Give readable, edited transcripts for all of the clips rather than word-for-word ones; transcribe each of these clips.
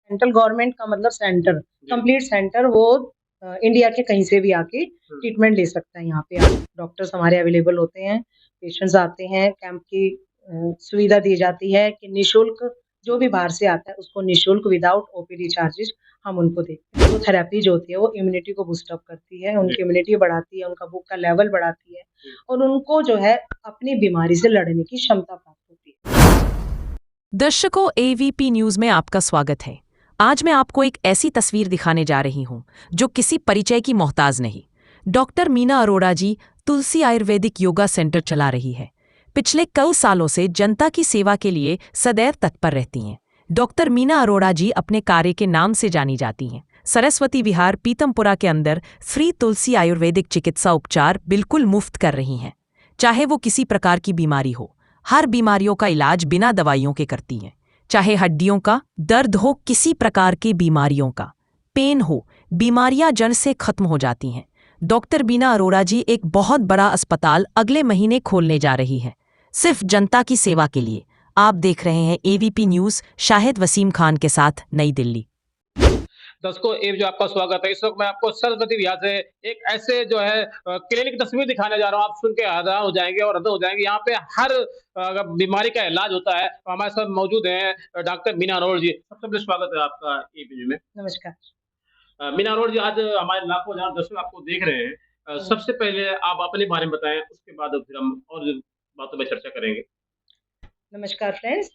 Central government का मतलब centre, जी। Complete centre वो इंडिया के कहीं से भी आके हुँ। ट्रीटमेंट ले सकता है यहाँ पे डॉक्टर्स हमारे अवेलेबल होते हैं, पेशेंट्स आते हैं, कैंप की सुविधा दी जाती है कि निःशुल्क जो भी बाहर से आता है उसको निःशुल्क विदाउट ओपीडी चार्जेस हम उनको देते हैं। वो थेरेपी जो होती है वो इम्यूनिटी को बूस्ट अप करती है, जी। उनकी इम्यूनिटी बढ़ाती है, उनका भूख का लेवल बढ़ाती है जी। और उनको जो है अपनी बीमारी से लड़ने की क्षमता प्राप्त होती है। दर्शकों, एवीपी न्यूज में आपका स्वागत है। आज मैं आपको एक ऐसी तस्वीर दिखाने जा रही हूं जो किसी परिचय की मोहताज नहीं। डॉक्टर मीना अरोड़ा जी तुलसी आयुर्वेदिक योगा सेंटर चला रही है। पिछले कई सालों से जनता की सेवा के लिए सदैव तत्पर रहती हैं। डॉक्टर मीना अरोड़ा जी अपने कार्य के नाम से जानी जाती हैं। सरस्वती विहार पीतमपुरा के अंदर फ्री तुलसी आयुर्वेदिक चिकित्सा उपचार बिल्कुल मुफ्त कर रही हैं। चाहे वो किसी प्रकार की बीमारी हो, हर बीमारियों का इलाज बिना दवाइयों के करती हैं। चाहे हड्डियों का दर्द हो, किसी प्रकार की बीमारियों का पेन हो, बीमारियां जड़ से खत्म हो जाती हैं। डॉक्टर मीना अरोड़ा जी एक बहुत बड़ा अस्पताल अगले महीने खोलने जा रही हैं, सिर्फ जनता की सेवा के लिए। आप देख रहे हैं एवीपी न्यूज, शाहिद वसीम खान के साथ, नई दिल्ली। दर्शकों, एक जो आपका स्वागत है। इस वक्त मैं आपको सरस्वती विहार से एक ऐसे जो है क्लिनिक की तस्वीर दिखाने जा रहा हूँ। आप सुन के हैरान हो जाएंगे और हद हो जाएंगे। यहाँ पे हर बीमारी का इलाज होता है। तो हमारे साथ मौजूद हैं डॉक्टर मीना अरोड़ जी। सबसे पहले स्वागत है आपका एपीजी में। नमस्कार। मीना अरोड़ जी, आज हमारे लाखों हजार दर्शक आपको देख रहे हैं। हुँ। सबसे पहले आप अपने बारे में बताएं, उसके बाद फिर हम और बातों में चर्चा करेंगे। नमस्कार फ्रेंड्स,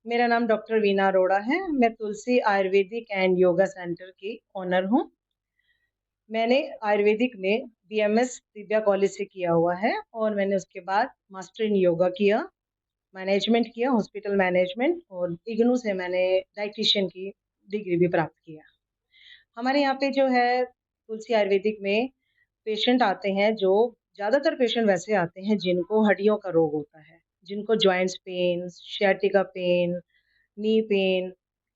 मेरा नाम डॉक्टर वीना अरोड़ा है। मैं तुलसी आयुर्वेदिक एंड योगा सेंटर की ओनर हूँ। मैंने आयुर्वेदिक में बीएमएस दिव्या कॉलेज से किया हुआ है और मैंने उसके बाद मास्टर इन योगा किया, मैनेजमेंट किया, हॉस्पिटल मैनेजमेंट और इग्नू से मैंने डायटीशियन की डिग्री भी प्राप्त किया। हमारे यहाँ पे जो है तुलसी आयुर्वेदिक में पेशेंट आते हैं जो ज़्यादातर पेशेंट वैसे आते हैं जिनको हड्डियों का रोग होता है, जिनको joints pain, sciatica pain, knee pain,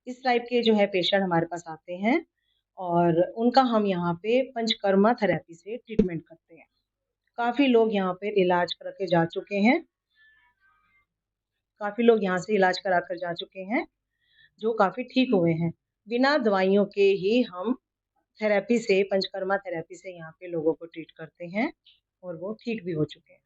इस टाइप के जो है पेशेंट हमारे पास आते हैं और उनका हम यहाँ पे पंचकर्मा थेरेपी से ट्रीटमेंट करते हैं। काफ़ी लोग यहाँ पे इलाज करके जा चुके हैं, काफ़ी लोग यहाँ से इलाज करा कर जा चुके हैं, जो काफ़ी ठीक हुए हैं। बिना दवाइयों के ही हम थेरेपी से पंचकर्मा थेरेपी से यहाँ पे लोगों को ट्रीट करते हैं और वो ठीक भी हो चुके हैं,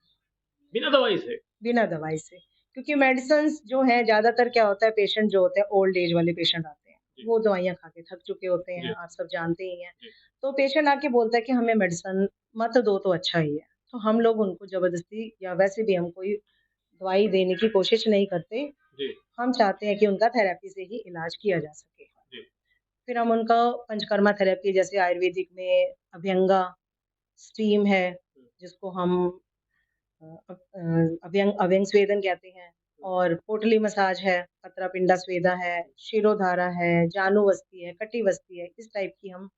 बिना दवाई से? बिना दवाई से। क्योंकि मेडिसिन्स जो हैं ज़्यादातर क्या होता है पेशेंट जो होते हैं ओल्ड एज वाले पेशेंट आते हैं, जी। वो दवाइयाँ खा के थक चुके होते हैं, जी। आप सब जानते ही हैं। जी। तो पेशेंट आके बोलता है कि हमें मेडिसिन मत दो तो अच्छा ही है। तो हम लोग उनको ज़बरदस्ती या वैसे भी हम कोई दवाई देने की कोशिश नहीं करते। जी। हम चाहते हैं कि उनका थेरेपी से ही इलाज किया जा सके। जी। फिर हम उनका पंचकर्मा थेरेपी जैसे आयुर्वेदिक में अभ्यंगा स्टीम है, जिसको हम अभ्यंग स्वेदन कहते हैं और पोटली मसाज है, पतरापिंडा स्वेदा है, शिरोधारा है, जानुवस्ती है, कटिवस्ती है, इस टाइप की हम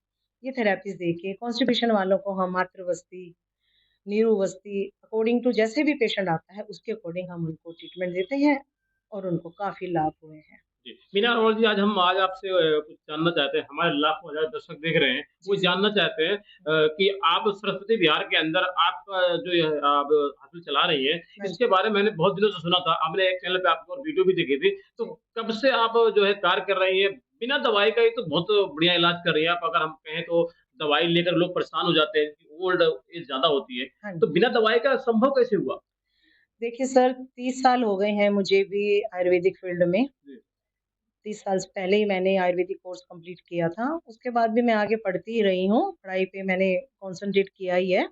ये थेरेपीज़ देके कॉन्स्टिपेशन वालों को हम मातृवस्ती, नीरुवस्ती अकॉर्डिंग टू जैसे भी पेशेंट आता है उसके अकॉर्डिंग हम उनको ट्रीटमेंट देते हैं और उनको काफ़ी लाभ हुए हैं। जी। मीना अरोड़ा जी, आज आपसे कुछ जानना चाहते हैं। हमारे लाखों हजार दर्शक देख रहे हैं, वो जी, जी। जानना चाहते हैं कि आप सरस्वती विहार के अंदर आपका जो ये आप हॉस्पिटल चला रही हैं, हाँ इसके जी, बारे में मैंने बहुत दिनों से सुना था। हमने एक चैनल पे आपकी और वीडियो भी देखी थी। तो जी। कब से आप जो है कार्य कर रही हैं? बिना दवाई का ही तो बहुत बढ़िया इलाज कर रही हैं आप। अगर हम कहें तो दवाई लेकर लोग परेशान हो जाते हैं, ओल्ड एज ज़्यादा होती है। हाँ तो जी। बिना दवाई का संभव कैसे हुआ? देखिए सर 30 साल हो गए हैं मुझे भी आयुर्वेदिक फ़ील्ड में। जी। 30 साल से पहले ही मैंने आयुर्वेदिक कोर्स कंप्लीट किया था। उसके बाद भी मैं आगे पढ़ती ही रही हूँ, पढ़ाई पे मैंने कॉन्संट्रेट किया ही है।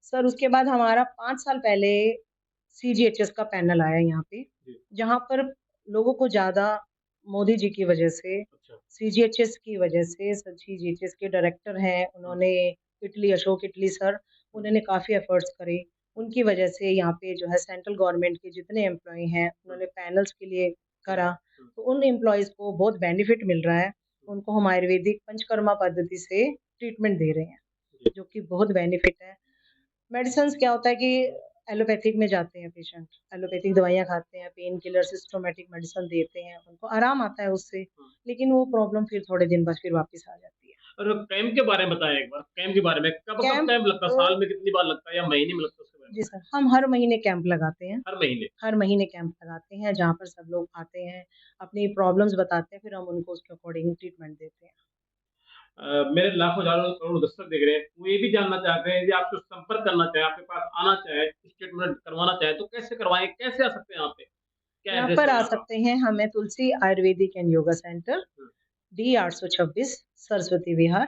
सर उसके बाद हमारा 5 साल पहले सीजीएचएस का पैनल आया यहाँ पे, जी। जहाँ पर लोगों को ज़्यादा मोदी जी की वजह से, अच्छा। सीजीएचएस की वजह से सर सीजीएचएस के डायरेक्टर हैं, हाँ। उन्होंने अशोक इटली सर, हाँ। उन्होंने काफ़ी एफर्ट्स करे। उनकी वजह से यहाँ पे जो है सेंट्रल गवर्नमेंट के जितने एम्प्लॉयी हैं, हाँ। उन्होंने पैनल्स के लिए करा, हाँ। तो उन एम्प्लॉइज़ को बहुत बेनिफिट मिल रहा है। उनको हम आयुर्वेदिक पंचकर्मा पद्धति से ट्रीटमेंट दे रहे हैं, जी। जो कि बहुत बेनिफिट है। मेडिसिन्स क्या होता है कि एलोपैथिक में जाते हैं पेशेंट, एलोपैथिक दवाइयाँ खाते हैं, पेन किलर, सिस्टोमेटिक मेडिसिन देते हैं, उनको आराम आता है उससे, हाँ। लेकिन वो प्रॉब्लम फिर थोड़े दिन बाद फिर वापस आ जाती है। और कैंप के बारे में बताएँ एक बार, कैंप के बारे में। कब-कब कैंप कैंप लगता है? साल में कितनी बार लगता है या महीने में लगता है? उसके बारे में? जी सर, हम हर महीने कैंप लगाते हैं। हर महीने? कैंप लगाते हैं जहाँ पर सब लोग आते हैं, अपनी प्रॉब्लम्स बताते हैं, फिर हम उनको उसके अकॉर्डिंग ट्रीटमेंट देते हैं। मेरे लाखों हज़ारों करोड़ों दर्शक देख रहे हैं, वो ये भी जानना चाहते हैं, यदि आपसे संपर्क करना चाहें, आपके पास आना चाहें, स्टेटमेंट करवाना चाहें, तो कैसे करवाएँ? कैसे आ सकते हैं यहाँ पे? क्या यहाँ एड्रेस पर है आ यहाँ का? सकते हैं, हमें तुलसी आयुर्वेदिक एंड योगा सेंटर, हुँ, डी 826 सरस्वती विहार,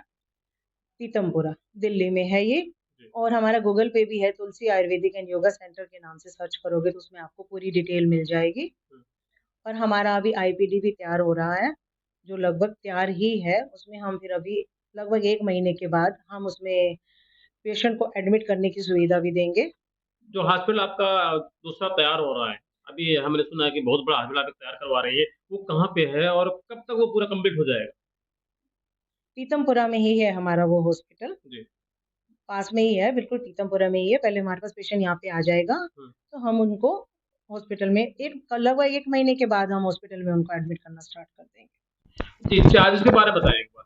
पीतमपुरा, दिल्ली में है ये। जी, और हमारा गूगल पे भी है, तुलसी आयुर्वेदिक एंड योगा सेंटर के नाम से सर्च करोगे तो उसमें आपको पूरी डिटेल मिल जाएगी। हुँ। और हमारा अभी आईपीडी भी तैयार हो रहा है, जो लगभग तैयार ही है। उसमें हम फिर अभी लगभग 1 महीने के बाद हम उसमें पेशेंट को एडमिट करने की सुविधा भी देंगे। जो हॉस्पिटल आपका दूसरा तैयार हो रहा है, अभी हमने सुना है कि बहुत बड़ा हॉस्पिटल आप तैयार करवा रही है, वो कहाँ पे है और कब तक वो पूरा कंप्लीट हो जाएगा? पीतमपुरा में ही है हमारा वो हॉस्पिटल, जी। पास में ही है, बिल्कुल पीतमपुरा में ही है। पहले हमारे पास पेशेंट यहाँ पे आ जाएगा, हुँ। तो हम उनको हॉस्पिटल में लगभग 1 महीने के बाद हम हॉस्पिटल में उनको एडमिट करना स्टार्ट कर देंगे। जी, चार्जेज़ के बारे में बताएँ एक बार।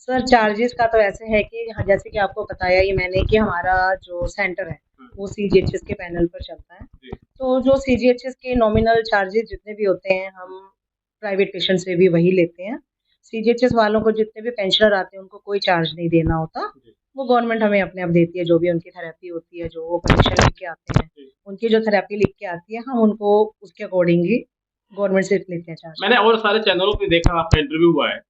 सर चार्जेस का तो ऐसे है कि हाँ, जैसे कि आपको बताया ही मैंने कि हमारा जो सेंटर है, हुँ, वो सीजीएचएस के पैनल पर चलता है। जी, तो जो सीजीएचएस के नॉमिनल चार्जेस जितने भी होते हैं, हम प्राइवेट पेशेंट से भी वही लेते हैं। सीजीएचएस वालों को जितने भी पेंशनर आते हैं, उनको कोई चार्ज नहीं देना होता। जी, वो गवर्नमेंट हमें अपने आप देती है, जो भी उनकी थेरेपी होती है, जो वो परमिशन लिख के आते हैं, जी। उनकी जो थेरेपी लिख के आती है, हम उनको उसके अकॉर्डिंगली गवर्नमेंट से लेते हैं चार्ज। मैंने और सारे चैनलों पे देखा आपका इंटरव्यू हुआ है,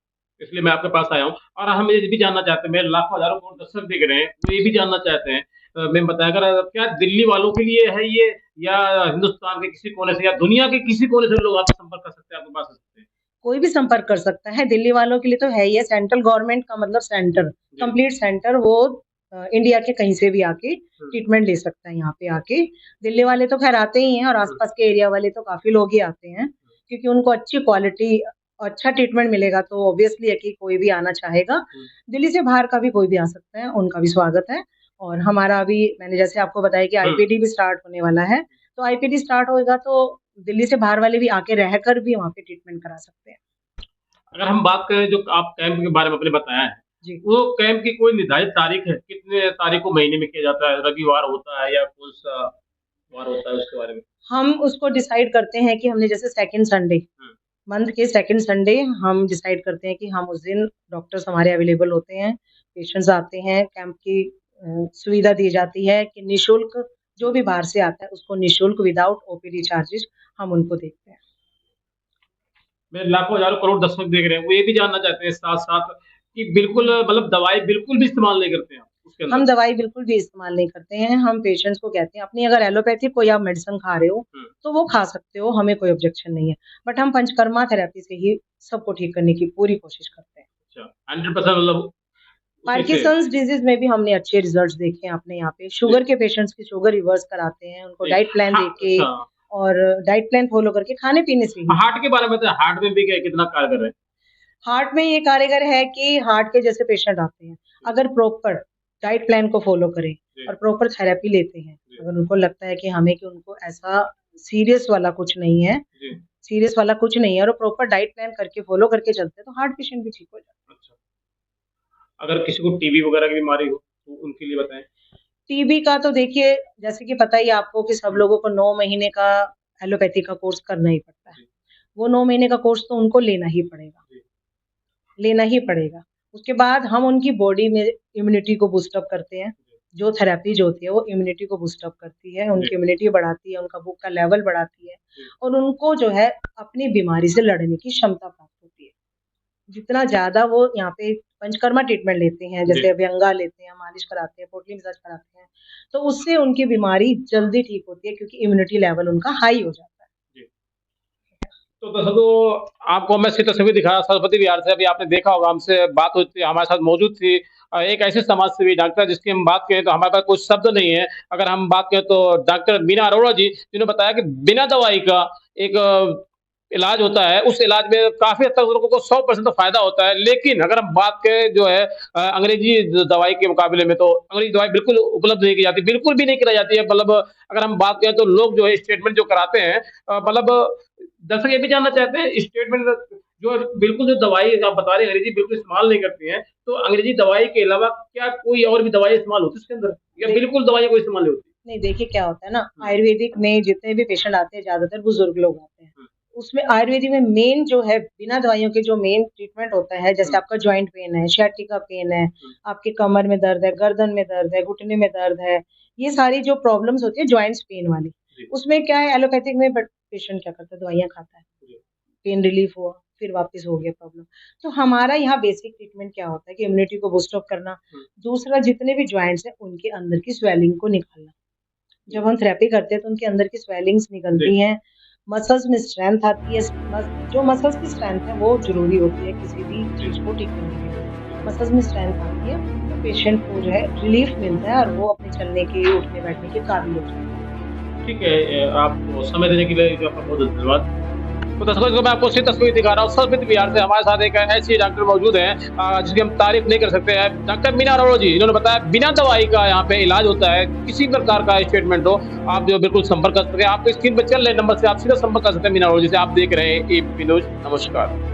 इसलिए मैं आपके पास आया हूँ और हम ये भी जानना चाहते हैं, मेरे लाखों हज़ारों करोड़ दर्शक देख रहे हैं, वो ये भी जानना चाहते हैं मैं बताया अगर क्या दिल्ली वालों के लिए है ये या हिंदुस्तान के किसी कोने से या दुनिया के किसी कोने से लोग आपसे संपर्क कर सकते हैं, आपके पास आ सकते हैं? कोई भी संपर्क कर सकता है, दिल्ली वालों के लिए तो है ही है, सेंट्रल गवर्नमेंट का मतलब सेंटर, जी। कंप्लीट सेंटर वो इंडिया के कहीं से भी आके हुँ, ट्रीटमेंट ले सकता है यहाँ पे आके। दिल्ली वाले तो ख़ैर आते ही हैं और हुँ, आस-पास के एरिया वाले तो काफ़ी लोग ही आते हैं, क्योंकि उनको अच्छी क्वालिटी अच्छा ट्रीटमेंट मिलेगा तो ऑब्वियसली है कि कोई भी आना चाहेगा। हुँ, दिल्ली से बाहर का भी कोई भी आ सकता है, उनका भी स्वागत है। और हमारा अभी मैंने जैसे आपको बताया कि हुँ। आईपीडी भी स्टार्ट होने वाला है, तो आईपीडी स्टार्ट होएगा तो दिल्ली से बाहर वाले भी आके रहकर भी वहाँ पे ट्रीटमेंट करा सकते हैं। अगर हम बात करें जो आप कैंप के बारे में आपने बताया है, जी। वो कैंप की कोई निर्धारित तारीख है? कितने तारीख को महीने में किया जाता है? रविवार होता है या कौन-सा वार होता है उसके बारे में? हम उसको डिसाइड करते हैं कि हमने जैसे सेकंड संडे हुँ, मंथ के सेकंड संडे हम डिसाइड करते हैं कि हम उस दिन डॉक्टर्स हमारे अवेलेबल होते हैं, पेशेंट्स आते हैं, कैंप की सुविधा दी जाती है कि निःशुल्क जो भी बाहर से आता है उसको निःशुल्क विदाउट ओपीडी चार्जेस हम उनको देखते हैं। मेरे लाखों हज़ारों करोड़ दर्शक देख रहे हैं, वो ये भी जानना चाहते हैं साथ-साथ कि बिल्कुल मतलब दवाई बिल्कुल भी इस्तेमाल नहीं करते हैं आप उसके अंदर? हम दवाई बिल्कुल भी इस्तेमाल नहीं करते हैं, हम पेशेंट्स को कहते हैं अपनी अगर एलोपैथिक कोई आप मेडिसिन खा रहे हो, हुँ, तो वो खा सकते हो, हमें कोई ऑब्जेक्शन नहीं है। बट हम पंचकर्मा थेरेपी से ही सबको ठीक करने की पूरी कोशिश करते हैं। अच्छा 100% मतलब उसी से पार्किंसंस डिज़ीज़ में भी हमने अच्छे रिज़ल्ट्स देखे हैं अपने यहाँ पे। जी, शुगर के पेशेंट्स की शुगर रिवर्स कराते हैं, उनको जी। डाइट प्लान हाँ, देके अच्छा। और डाइट प्लान फ़ॉलो करके खाने-पीने से ही। हार्ट के बारे में बताएँ, हार्ट में भी क्या कितना कारगर है? हार्ट में ये कारीगर है कि हार्ट के जैसे पेशेंट आते हैं, अगर प्रॉपर डाइट प्लान को फ़ॉलो करें जी, और प्रॉपर थेरेपी लेते हैं, जी, अगर उनको लगता है कि हमें कि उनको ऐसा सीरियस वाला कुछ नहीं है, जी, सीरियस वाला कुछ नहीं है और वो प्रॉपर डाइट प्लान करके फ़ॉलो करके चलते हैं, तो हार्ट पेशेंट भी ठीक हो जाता है। अच्छा। अगर किसी को टीबी वगैरह की बीमारी हो, तो उनके लिए बताएँ? टीबी का तो देखिए जैसे कि पता ही है आपको कि सब हुँ, लोगों को 9 महीने का एलोपैथी का कोर्स करना ही पड़ता है। जी, वो 9 महीने का कोर्स तो उनको लेना ही पड़ेगा, जी, लेना ही पड़ेगा। उसके बाद हम उनकी बॉडी में इम्यूनिटी को बूस्ट अप करते हैं। जो थेरेपी जो होती है वो इम्यूनिटी को बूस्ट अप करती है, जी, उनकी इम्यूनिटी बढ़ाती है, उनका भूख का लेवल बढ़ाती है जी, और उनको जो है अपनी बीमारी से लड़ने की क्षमता प्राप्त होती है। जितना ज़्यादा वो यहाँ पे पंचकर्मा ट्रीटमेंट लेते हैं, जी, जैसे अभ्यंगा लेते हैं, मालिश कराते हैं, पोटली मसाज कराते हैं, तो उससे उनकी बीमारी जल्दी ठीक होती है क्योंकि इम्यूनिटी लेवल उनका हाई हो जाता है। जी। तो दर्शकों आपको मैं इसकी तस्वीर दिखा रहा सरस्वती विहार से अभी आपने देखा होगा हमसे बात हुई थी हमारे साथ मौजूद थी एक ऐसे समाज सेवी डॉक्टर जिसकी हम बात करें तो हमारे पास कुछ शब्द नहीं है अगर हम बात करें तो डॉक्टर मीना अरोड़ा जी जिन्होंने बताया कि बिना दवाई का एक इलाज होता है उस इलाज में काफी हद तक लोगों को 100% तो फायदा होता है लेकिन अगर हम बात करें जो है अंग्रेजी दवाई के मुकाबले में तो अंग्रेजी दवाई बिल्कुल उपलब्ध नहीं की जाती बिल्कुल भी नहीं कराई जाती है मतलब अगर हम बात करें तो लोग जो है स्टेटमेंट जो कराते हैं मतलब दर्शक ये भी जानना चाहते हैं स्टेटमेंट जो बिल्कुल जो दवाई आप बता रहे हैं अंग्रेजी बिल्कुल इस्तेमाल नहीं करती हैं, तो अंग्रेजी दवाई के अलावा क्या कोई और भी दवाई इस्तेमाल होती है इसके अंदर? या दे बिल्कुल दवाइयाँ कोई इस्तेमाल नहीं होती? नहीं, देखिए क्या होता है ना, आयुर्वेदिक में जितने भी पेशेंट आते हैं ज्यादातर बुजुर्ग लोग आते हैं। उसमें आयुर्वेदिक में मेन जो है बिना दवाइयों के जो मेन ट्रीटमेंट होता है, जैसे आपका जॉइंट पेन है, sciatica पेन है, आपके कमर में दर्द है, गर्दन में दर्द है, घुटने में दर्द है, ये सारी जो प्रॉब्लम्स होती है जॉइंट्स पेन वाली, उसमें क्या है एलोपैथिक में बट पेशेंट क्या करता है दवाइयाँ खाता है, पेन रिलीफ हुआ फिर वापस हो गया प्रॉब्लम। तो हमारा यहाँ बेसिक ट्रीटमेंट क्या होता है कि इम्यूनिटी को बूस्ट अप करना, दूसरा जितने भी जॉइंट्स हैं उनके अंदर की स्वेलिंग को निकालना। जब हम थेरेपी करते हैं तो उनके अंदर की स्वेलिंग्स निकलती हैं, मसल्स में स्ट्रेंथ आती है। जो मसल्स की स्ट्रेंथ है वो जरूरी होती है किसी भी चीज को ठीक करने के लिए। मसल्स में स्ट्रेंथ आती है तो पेशेंट को जो है रिलीफ मिलता है और वो अपने चलने के उठने बैठने के काबिल हो जाता है। ठीक है, आपको समय देने के लिए जो आपका बहुत धन्यवाद। तो दर्शकों को मैं आपको सीधी तस्वीर दिखा रहा हूँ, सर्वविद बिहार से हमारे साथ एक ऐसी डॉक्टर मौजूद हैं जिसकी हम तारीफ नहीं कर सकते हैं। डॉक्टर मीना अरोड़ा जी, इन्होंने बताया बिना दवाई का यहाँ पे इलाज होता है, किसी प्रकार का स्टेटमेंट हो आप जो बिल्कुल संपर्क कर सकते हैं। आपको स्क्रीन पर चल रहे नंबर से आप सीधा संपर्क कर सकते हैं मीना अरोड़ा जी से। आप देख रहे हैं एबीपी न्यूज। नमस्कार।